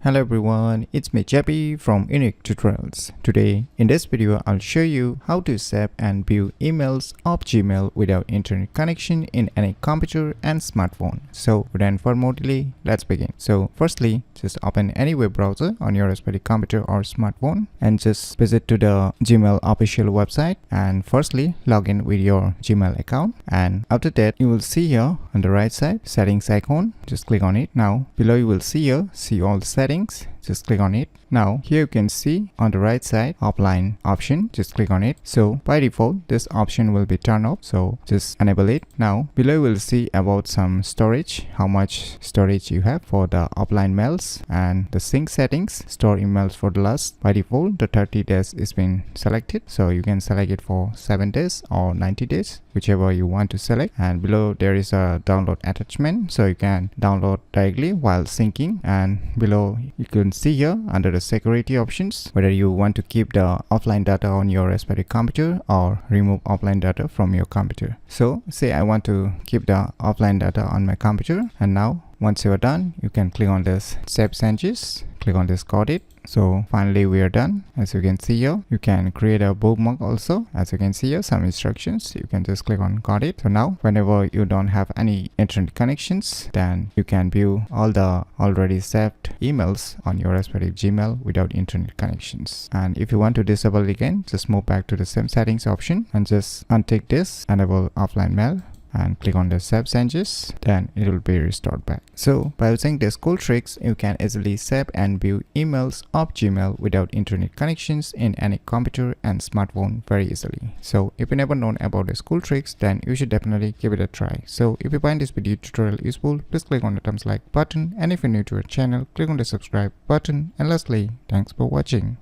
Hello everyone, it's me Jeppy from UniqueTutorials. Today in this video I'll show you how to save and view emails of Gmail without internet connection in any computer and smartphone. So without further more delay, let's begin. So firstly, just open any web browser on your respective computer or smartphone and just visit to the Gmail official website, and firstly log in with your Gmail account, and after that you will see here on the right side settings icon. Just click on it. Now below you will see here see all settings. Just click on it. Now here you can see on the right side offline option. Just click on it. So by default this option will be turned off, so just enable it. Now below you will see about some storage, how much storage you have for the offline mails, and the sync settings, store emails for the last. By default the 30 days is been selected, so you can select it for 7 days or 90 days, whichever you want to select. And below there is a download attachment, so you can download directly while syncing. And below you can see here under the security options whether you want to keep the offline data on your respective computer or remove offline data from your computer. So say I want to keep the offline data on my computer, and now once you are done you can click on this save changes, click on this got it. So finally we are done. As you can see here you can create a bookmark also. As you can see here some instructions, you can just click on got it. So now whenever you don't have any internet connections, then you can view all the already saved emails on your respective Gmail without internet connections. And if you want to disable it again, just move back to the same settings option and just untick this enable offline mail and click on the save changes, then it will be restored back. So by using these cool tricks you can easily save and view emails of Gmail without internet connections in any computer and smartphone very easily. So if you never known about these cool tricks, then you should definitely give it a try. So if you find this video tutorial useful, please click on the thumbs like button, and if you're new to our channel, click on the subscribe button. And lastly, thanks for watching.